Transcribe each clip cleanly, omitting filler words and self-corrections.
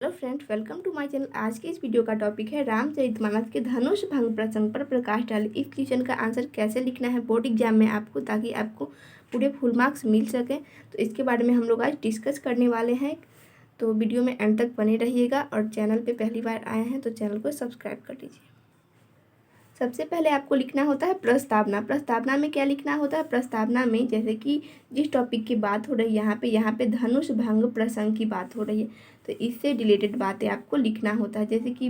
Hello friends, welcome to my channel. आज के इस वीडियो का टॉपिक है रामचरितमानस के धनुष भंग प्रसंग पर प्रकाश डाले। इस क्वेश्चन का आंसर कैसे लिखना है बोर्ड एग्जाम में आपको, ताकि आपको पूरे फुल मार्क्स मिल सके, तो इसके बारे में हम लोग आज डिस्कस करने वाले हैं। तो वीडियो में एंड तक बने रहिएगा और चैनल पे पहली बार आए हैं तो चैनल को सब्सक्राइब कर लीजिए। सबसे पहले आपको लिखना होता है प्रस्तावना। प्रस्तावना में क्या लिखना होता है? प्रस्तावना में जैसे कि जिस टॉपिक की बात हो रही है यहाँ पे धनुष भंग प्रसंग की बात हो रही है, तो इससे रिलेटेड बातें आपको लिखना होता है। जैसे कि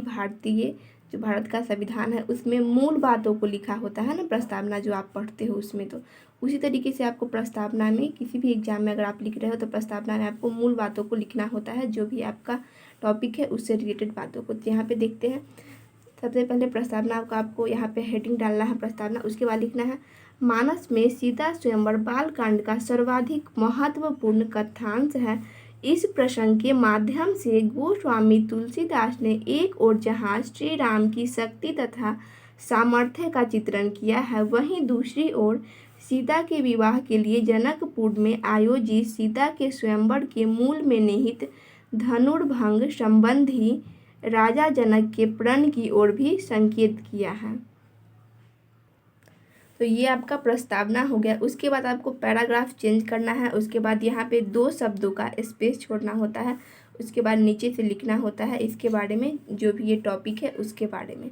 जो भारत का संविधान है उसमें मूल बातों को लिखा होता है ना, प्रस्तावना जो आप पढ़ते हो उसमें। तो उसी तरीके से आपको प्रस्तावना में किसी भी एग्जाम में अगर आप लिख रहे हो तो प्रस्तावना में आपको मूल बातों को लिखना होता है, जो भी आपका टॉपिक है उससे रिलेटेड बातों को। यहाँ पे देखते हैं, सबसे पहले प्रस्तावना का आपको यहाँ पे हेडिंग डालना है प्रस्तावना। उसके बाद लिखना है मानस में सीता स्वयंवर बालकांड का सर्वाधिक महत्वपूर्ण कथांश है। इस प्रसंग के माध्यम से गोस्वामी तुलसीदास ने एक ओर जहाँ श्री राम की शक्ति तथा सामर्थ्य का चित्रण किया है, वहीं दूसरी ओर सीता के विवाह के लिए जनकपुर में आयोजित सीता के स्वयंवर के मूल में निहित धनुर्भंग संबंधी राजा जनक के प्रण की ओर भी संकेत किया है। तो ये आपका प्रस्तावना हो गया। उसके बाद आपको पैराग्राफ चेंज करना है। उसके बाद यहाँ पे 2 शब्दों का स्पेस छोड़ना होता है। उसके बाद नीचे से लिखना होता है इसके बारे में, जो भी ये टॉपिक है उसके बारे में।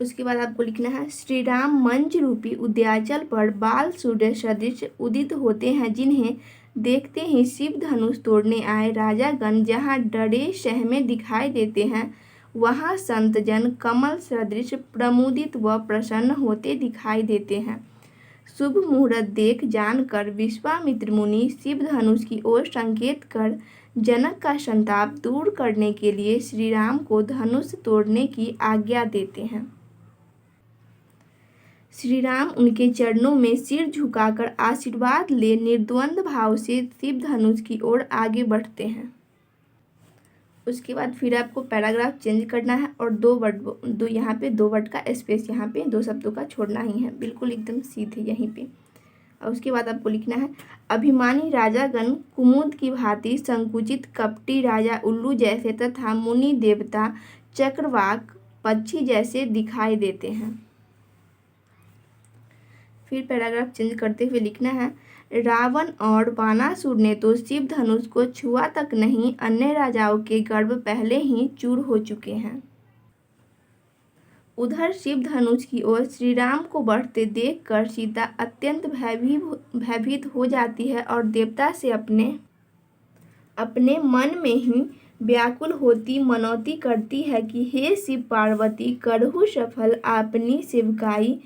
उसके बाद आपको लिखना है श्री राम मंच रूपी उद्याचल पर बाल सूर्य सदृश उदित होते हैं, जिन्हें देखते ही शिव धनुष तोड़ने आए राजागण जहाँ डरे सहमे दिखाई देते हैं, वहाँ संत जन कमल सदृश प्रमुदित व प्रसन्न होते दिखाई देते हैं। शुभ मुहूर्त देख जानकर विश्वामित्र मुनि शिव धनुष की ओर संकेत कर जनक का संताप दूर करने के लिए श्री राम को धनुष तोड़ने की आज्ञा देते हैं। श्री राम उनके चरणों में सिर झुकाकर आशीर्वाद ले निर्द्वंद भाव से शिव धनुष की ओर आगे बढ़ते हैं। उसके बाद फिर आपको पैराग्राफ चेंज करना है और यहाँ पे 2 वर्ड का स्पेस, यहाँ पे 2 शब्दों का छोड़ना ही है, बिल्कुल एकदम सीधे यहीं पे। और उसके बाद आपको लिखना है अभिमानी राजागण कुमुद की भांति संकुचित कपटी राजा उल्लू जैसे तथा मुनि देवता चक्रवाक पक्षी जैसे दिखाई देते हैं। फिर पैराग्राफ चेंज करते हुए लिखना है रावण और बानासुर ने तो शिव धनुष को छुआ तक नहीं, अन्य राजाओं के गर्व पहले ही चूर हो चुके हैं। उधर शिव धनुष की ओर श्री राम को बढ़ते देखकर सीता अत्यंत भयभीत हो जाती है और देवता से अपने मन में ही व्याकुल होती मनौती करती है कि हे शिव पार्वती, करहु सफल आपनी सेवकाई,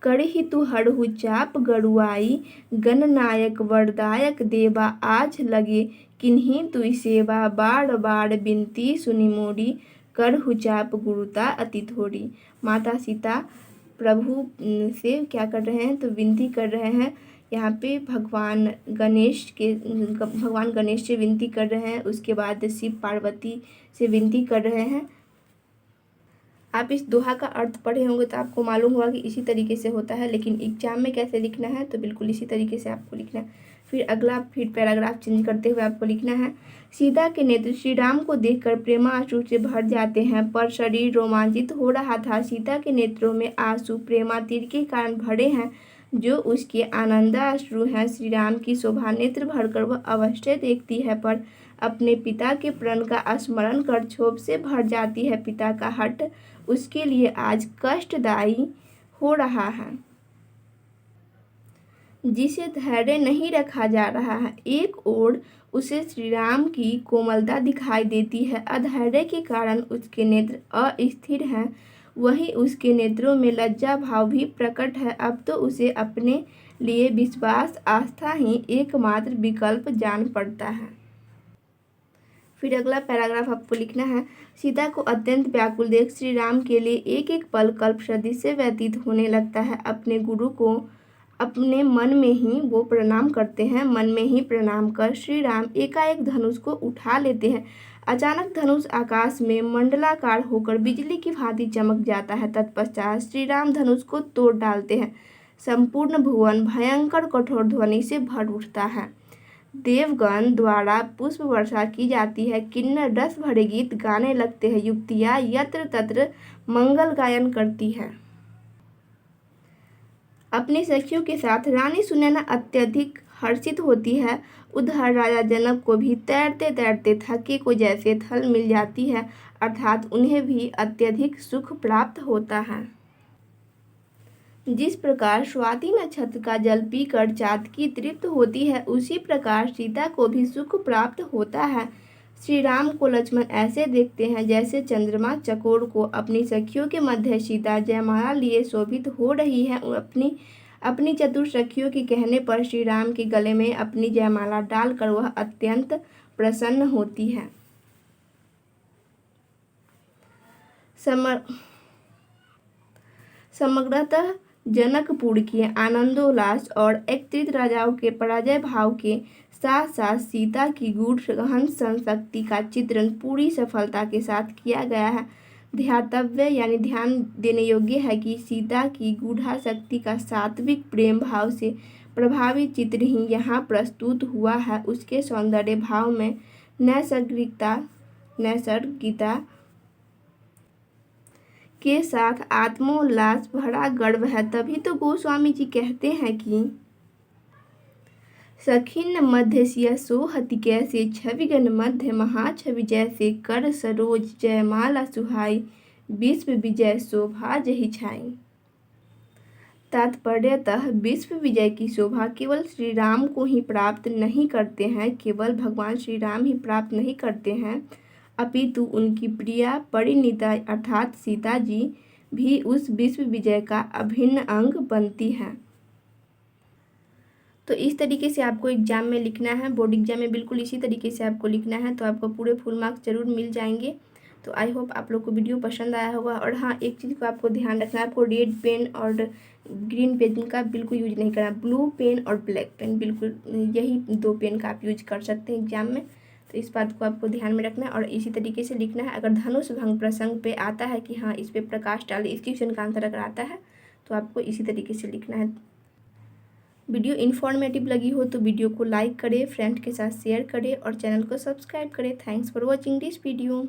करहि तु हरहु चाप गरुआई, गणनायक वरदायक देवा आज लगे किन्हीं तुई सेवा, बार बार बिनती सुनि मोरी, करहु चाप गुरुता अति थोड़ी। माता सीता प्रभु से क्या कर रहे हैं, तो विनती कर रहे हैं। यहाँ पे भगवान गणेश से विनती कर रहे हैं। उसके बाद शिव पार्वती से विनती कर रहे हैं। आप इस दोहा का अर्थ पढ़े होंगे तो आपको मालूम होगा कि इसी तरीके से होता है, लेकिन एग्जाम में कैसे लिखना है तो बिल्कुल इसी तरीके से आपको लिखना है। फिर पैराग्राफ चेंज करते हुए आपको लिखना है सीता के नेत्र श्री राम को देखकर प्रेमाश्रु से भर जाते हैं, पर शरीर रोमांचित हो रहा था। सीता के नेत्रों में आंसू प्रेमातीर के कारण भरे हैं, जो उसके आनंदाश्रु हैं। श्री राम की शोभा नेत्र भरकर वह अवश्य देखती है, पर अपने पिता के प्रण का स्मरण कर क्षोभ से भर जाती है। पिता का हट उसके लिए आज कष्टदायी हो रहा है, जिसे धैर्य नहीं रखा जा रहा है। एक ओर उसे श्री राम की कोमलता दिखाई देती है, अधैर्य के कारण उसके नेत्र अस्थिर हैं, वहीं उसके नेत्रों में लज्जा भाव भी प्रकट है। अब तो उसे अपने लिए विश्वास आस्था ही एकमात्र विकल्प जान पड़ता है। फिर अगला पैराग्राफ आपको लिखना है सीता को अत्यंत व्याकुल देख श्री राम के लिए एक एक पल कल्प सदृश व्यतीत होने लगता है। अपने गुरु को अपने मन में ही वो प्रणाम करते हैं। मन में ही प्रणाम कर श्री राम एकाएक धनुष को उठा लेते हैं। अचानक धनुष आकाश में मंडलाकार होकर बिजली की भांति चमक जाता है। तत्पश्चात श्री राम धनुष को तोड़ डालते हैं। संपूर्ण भुवन भयंकर कठोर ध्वनि से भर उठता है। देवगण द्वारा पुष्प वर्षा की जाती है। किन्नर रस भरे गीत गाने लगते हैं। युवतियाँ यत्र तत्र मंगल गायन करती है। अपनी सखियों के साथ रानी सुनैना अत्यधिक हर्षित होती है। उधर राजा जनक को भी तैरते तैरते थके को जैसे थल मिल जाती है, अर्थात उन्हें भी अत्यधिक सुख प्राप्त होता है। जिस प्रकार स्वाति नक्षत्र का जल पीकर चातकी तृप्त होती है, उसी प्रकार सीता को भी सुख प्राप्त होता है। श्री राम को लक्ष्मण ऐसे देखते हैं जैसे चंद्रमा चकोर को। अपनी सखियों के मध्य सीता जयमाला लिए शोभित हो रही है। अपनी चतुर सखियों के कहने पर श्री राम के गले में अपनी जयमाला डालकर वह अत्यंत प्रसन्न होती है। समग्रतः जनकपुर के आनंदोल्लास और एकत्रित राजाओं के पराजय भाव के साथ साथ सीता की गूढ़ गहन संशक्ति का चित्रण पूरी सफलता के साथ किया गया है। ध्यातव्य यानी ध्यान देने योग्य है कि सीता की गूढ़ा शक्ति का सात्विक प्रेम भाव से प्रभावित चित्र ही यहाँ प्रस्तुत हुआ है। उसके सौंदर्य भाव में नैसर्गिकता के साथ आत्मोल्लास भरा गर्व है। तभी तो गोस्वामी जी कहते हैं कि सखिन मध्य सिया सोहति कैसे, छविगन मध्य महाछवि जैसे, कर सरोज जयमाला सुहाई, विश्व विजय शोभा जही छाई। तात्पर्यतः विश्व विजय की शोभा केवल श्री राम को ही प्राप्त नहीं करते हैं, केवल भगवान श्री राम ही प्राप्त नहीं करते हैं, अपितु उनकी प्रिया परिणीता अर्थात सीता जी भी उस विश्व विजय का अभिन्न अंग बनती हैं। तो इस तरीके से आपको एग्जाम में लिखना है, बोर्ड एग्जाम में बिल्कुल इसी तरीके से आपको लिखना है, तो आपको पूरे फुल मार्क्स जरूर मिल जाएंगे। तो आई होप आप लोग को वीडियो पसंद आया होगा। और हाँ, एक चीज़ को आपको ध्यान रखना है, आपको रेड पेन और ग्रीन पेन का बिल्कुल यूज नहीं करना। ब्लू पेन और ब्लैक पेन, बिल्कुल यही 2 पेन का आप यूज कर सकते हैं एग्जाम में। तो इस बात को आपको ध्यान में रखना है और इसी तरीके से लिखना है। अगर धनुष भंग प्रसंग पे आता है कि हाँ इस पे प्रकाश डाले, इस क्वेश्चन का आंसर अगर आता है तो आपको इसी तरीके से लिखना है। वीडियो इन्फॉर्मेटिव लगी हो तो वीडियो को लाइक करें, फ्रेंड के साथ शेयर करें और चैनल को सब्सक्राइब करें। Thanks for watching this video.